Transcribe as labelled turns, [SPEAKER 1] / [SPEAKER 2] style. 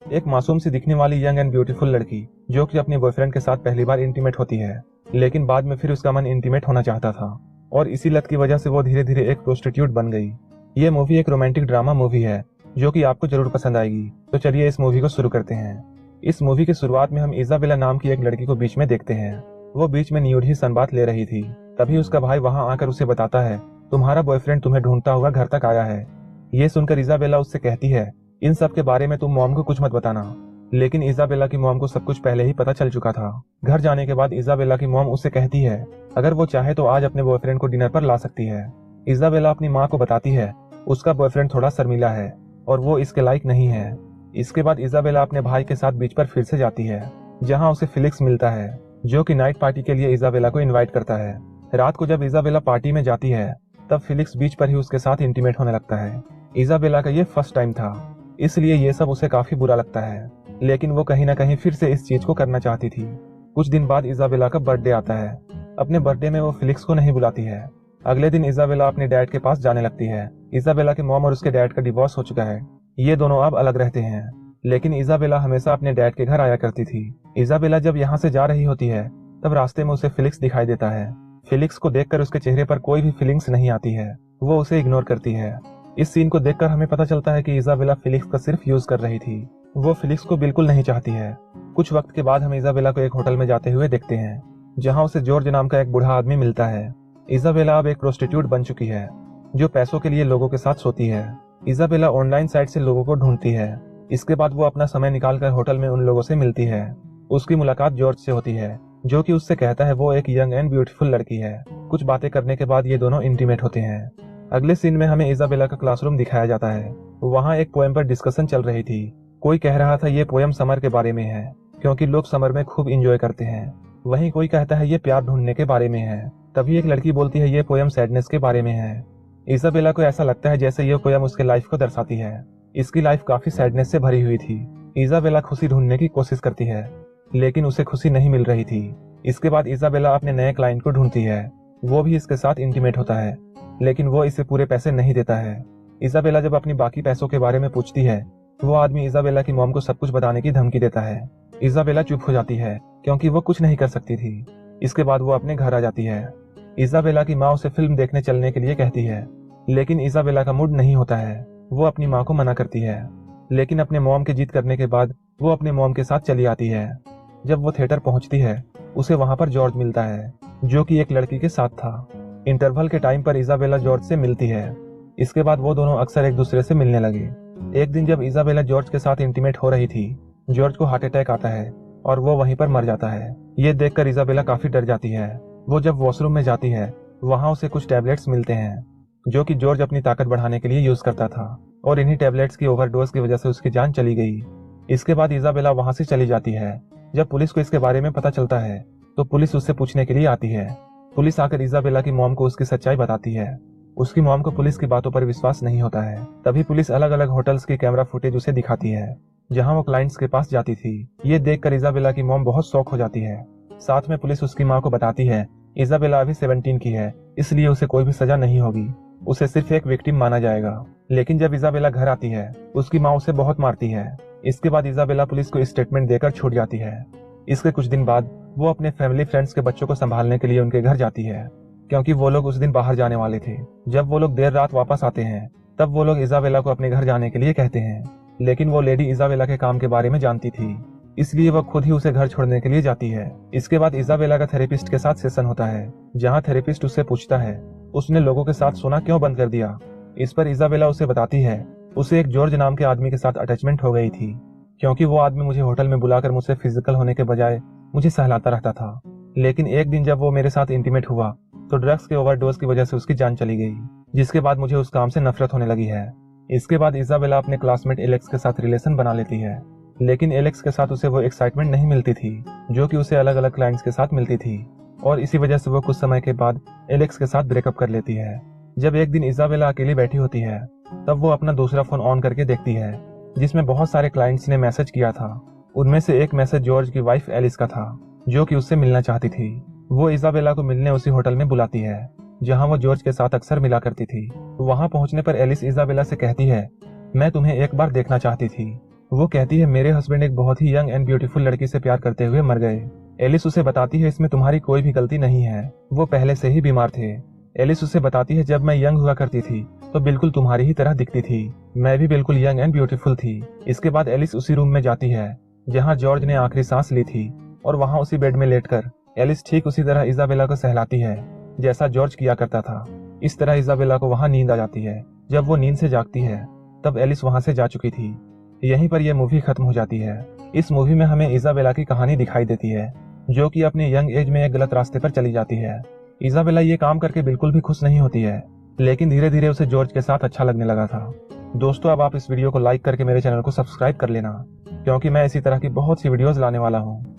[SPEAKER 1] एक मासूम सी दिखने वाली यंग एंड ब्यूटीफुल लड़की जो कि अपने बॉयफ्रेंड के साथ पहली बार इंटीमेट होती है, लेकिन बाद में फिर उसका मन इंटीमेट होना चाहता था और इसी लत की वजह से वो धीरे धीरे एक प्रोस्टिट्यूट बन गई। ये मूवी एक रोमांटिक ड्रामा मूवी है जो कि आपको जरूर पसंद आएगी। तो चलिए इस मूवी को शुरू करते हैं। इस मूवी की शुरुआत में हम इजाबेला नाम की एक लड़की को बीच में देखते हैं। वो बीच में न्यूड ही सनबात ले रही थी। तभी उसका भाई वहां आकर उसे बताता है, तुम्हारा बॉयफ्रेंड तुम्हें ढूंढता हुआ घर तक आया है। ये सुनकर इजाबेला उससे कहती है, इन सब के बारे में तुम मॉम को कुछ मत बताना। लेकिन इजाबेला की मॉम को सब कुछ पहले ही पता चल चुका था। घर जाने के बाद इजाबेला की मॉम उससे कहती है, अगर वो चाहे तो आज अपने बॉयफ्रेंड को डिनर पर ला सकती है। इजाबेला अपनी माँ को बताती है उसका बॉयफ्रेंड थोड़ा शर्मीला है और वो इसके लायक नहीं है। इसके बाद इजाबेला अपने भाई के साथ बीच पर फिर से जाती है, जहाँ उसे फिलिक्स मिलता है जो कि नाइट पार्टी के लिए इजाबेला को इनवाइट करता है। रात को जब इजाबेला पार्टी में जाती है तब फिलिक्स बीच पर ही उसके साथ इंटीमेट होने लगता है। इजाबेला का ये फर्स्ट टाइम था, इसलिए ये सब उसे काफी बुरा लगता है, लेकिन वो कहीं ना कहीं फिर से इस चीज को करना चाहती थी। कुछ दिन बाद इजाबेला का बर्थडे आता है। अपने बर्थडे में वो फिलिक्स को नहीं बुलाती है। अगले दिन इजाबेला अपने डैड के पास जाने लगती है। इजाबेला के मॉम और उसके डैड का डिवोर्स हो चुका है। ये दोनों अब अलग रहते हैं, लेकिन इजाबेला हमेशा अपने डैड के घर आया करती थी। इजाबेला जब यहाँ से जा रही होती है तब रास्ते में उसे फिलिक्स दिखाई देता है। फिलिक्स को देखकर उसके चेहरे पर कोई भी फीलिंग्स नहीं आती है, वो उसे इग्नोर करती है। इस सीन को देखकर हमें पता चलता है कि इजाबेला फिलिक्स का सिर्फ यूज कर रही थी, वो फिलिक्स को बिल्कुल नहीं चाहती है। कुछ वक्त के बाद हम इजाबेला को एक होटल में जाते हुए देखते हैं, जहाँ उसे जॉर्ज नाम का एक बूढ़ा आदमी मिलता है। इजाबेला अब एक प्रोस्टिट्यूट बन चुकी है जो पैसों के लिए लोगों के साथ सोती है। इजाबेला ऑनलाइन साइट से लोगों को ढूंढती है। इसके बाद वो अपना समय निकालकर होटल में उन लोगों से मिलती है। उसकी मुलाकात जॉर्ज से होती है जो कि उससे कहता है वो एक यंग एंड ब्यूटीफुल लड़की है। कुछ बातें करने के बाद ये दोनों इंटीमेट होते हैं। अगले सीन में हमें इजाबेला का क्लासरूम दिखाया जाता है। वहाँ एक पोएम पर डिस्कशन चल रही थी। कोई कह रहा था ये पोएम समर के बारे में है क्योंकि लोग समर में खूब इंजॉय करते हैं। वहीं कोई कहता है ये प्यार ढूंढने के बारे में है। तभी एक लड़की बोलती है ये पोएम सैडनेस के बारे में है। इजाबेला को ऐसा लगता है जैसे ये पोएम उसके लाइफ को दर्शाती है। इसकी लाइफ काफी सैडनेस से भरी हुई थी। इजाबेला खुशी ढूंढने की कोशिश करती है, लेकिन उसे खुशी नहीं मिल रही थी। इसके बाद इजाबेला अपने नए क्लाइंट को ढूंढती है। वो भी इसके साथ इंटीमेट होता है, लेकिन वो इसे पूरे पैसे नहीं देता है। इजाबेला जब अपनी बाकी पैसों के बारे में पूछती है, वो आदमी इजाबेला की मॉम को सब कुछ बताने की धमकी देता है। इजाबेला चुप हो जाती है क्योंकि वो कुछ नहीं कर सकती थी। इसके बाद वो अपने घर आ जाती है। इजाबेला की माँ उसे फिल्म देखने चलने के लिए कहती है, लेकिन इजाबेला का मूड नहीं होता है। वो अपनी माँ को मना करती है, लेकिन अपने मॉम के जिद करने के बाद वो अपने मॉम के साथ चली आती है। जब वो थिएटर पहुंचती है उसे वहां पर जॉर्ज मिलता है जो कि एक लड़की के साथ था। इंटरवल के टाइम पर इजाबेला जॉर्ज से मिलती है। इसके बाद वो दोनों अक्सर एक दूसरे से मिलने लगे। एक दिन जब इजाबेला जॉर्ज के साथ इंटीमेट हो रही थी, जॉर्ज को हार्ट अटैक आता है और वो वहीं पर मर जाता है। ये देखकर इजाबेला काफी डर जाती है। वो जब वॉशरूम में जाती है वहां उसे कुछ टैबलेट्स मिलते हैं जो कि जॉर्ज अपनी ताकत बढ़ाने के लिए यूज करता था, और इन्हीं टैबलेट्स की ओवरडोज की वजह से उसकी जान चली गई। इसके बाद इजाबेला वहां से चली जाती है। जब पुलिस को इसके बारे में पता चलता है तो पुलिस उससे पूछने के लिए आती है। पुलिस आकर इजाबेला की मॉम को उसकी सच्चाई बताती है। उसकी मॉम को पुलिस की बातों पर विश्वास नहीं होता है। तभी पुलिस अलग अलग होटल्स की कैमरा फुटेज उसे दिखाती है जहां वो क्लाइंट्स के पास जाती थी। ये देखकर इजाबेला की मॉम बहुत शॉक हो जाती है। साथ में पुलिस उसकी माँ को बताती है इजाबेला अभी 17 की है, इसलिए उसे कोई भी सजा नहीं होगी, उसे सिर्फ एक विक्टिम माना जाएगा। लेकिन जब इजाबेला घर आती है उसकी माँ उसे बहुत मारती है। इसके बाद इजाबेला पुलिस को स्टेटमेंट देकर छूट जाती है। इसके कुछ दिन बाद वो अपने फैमिली फ्रेंड्स के बच्चों को संभालने के लिए उनके घर जाती है, क्योंकि वो लोग उस दिन बाहर जाने वाले थे। जब वो लोग देर रात वापस आते हैं तब वो लोग इजाबेला को अपने घर जाने के लिए कहते हैं, लेकिन वो लेडी इजाबेला के काम के बारे में जानती थी, इसलिए वह खुद ही उसे घर छोड़ने के लिए जाती है। इसके बाद इजाबेला का थेरेपिस्ट के साथ सेशन होता है, जहाँ थेरेपिस्ट उससे पूछता है उसने लोगों के साथ सोना क्यों बंद कर दिया। इस पर इजाबेला उसे बताती है उसे एक जॉर्ज नाम के आदमी के साथ अटैचमेंट हो गई थी, क्योंकि वो आदमी मुझे होटल में बुलाकर मुझसे फिजिकल होने के बजाय मुझे सहलाता रहता था। लेकिन एक दिन जब वो मेरे साथ इंटीमेट हुआ तो ड्रग्स के ओवरडोज की वजह से उसकी जान चली गई, जिसके बाद मुझे उस काम से नफरत होने लगी है। इसके बाद इजाबेला अपने क्लासमेट एलेक्स के साथ रिलेशन बना लेती है, लेकिन एलेक्स के साथ उसे वो एक्साइटमेंट नहीं मिलती थी जो कि उसे अलग अलग क्लाइंट्स के साथ मिलती थी, और इसी वजह से वो कुछ समय के बाद एलेक्स के साथ ब्रेकअप कर लेती है। जब एक दिन इजाबेला अकेली बैठी होती है तब वो अपना दूसरा फोन ऑन करके देखती है, जिसमें बहुत सारे क्लाइंट्स ने मैसेज किया था। उनमें से एक मैसेज जॉर्ज की वाइफ एलिस का था जो कि उससे मिलना चाहती थी। वो इजाबेला को मिलने उसी होटल में बुलाती है जहां वो जॉर्ज के साथ अक्सर मिला करती थी। वहां पहुंचने पर एलिस इजाबेला से कहती है मैं तुम्हें एक बार देखना चाहती थी, वो कहती है मेरे हस्बैंड एक बहुत ही यंग एंड ब्यूटीफुल लड़की से प्यार करते हुए मर गए। एलिस उसे बताती है इसमें तुम्हारी कोई भी गलती नहीं है, वो पहले से ही बीमार थे। एलिस उसे बताती है जब मैं यंग हुआ करती थी तो बिल्कुल तुम्हारी ही तरह दिखती थी, मैं भी बिल्कुल यंग एंड ब्यूटीफुल थी। इसके बाद एलिस उसी रूम में जाती है जहाँ जॉर्ज ने आखिरी सांस ली थी और वहाँ उसी बेड में लेटकर एलिस ठीक उसी तरह इजाबेला को सहलाती है जैसा जॉर्ज किया करता था। इस तरह इजाबेला को वहाँ नींद आ जाती है। जब वो नींद से जागती है तब एलिस वहाँ से जा चुकी थी। यहीं पर यह मूवी खत्म हो जाती है। इस मूवी में हमें इजाबेला की कहानी दिखाई देती है जो कि अपनी यंग एज में एक गलत रास्ते पर चली जाती है। इजाबेला ये काम करके बिल्कुल भी खुश नहीं होती है, लेकिन धीरे धीरे उसे जॉर्ज के साथ अच्छा लगने लगा था। दोस्तों, अब आप इस वीडियो को लाइक करके मेरे चैनल को सब्सक्राइब कर लेना, क्योंकि मैं इसी तरह की बहुत सी वीडियोस लाने वाला हूँ।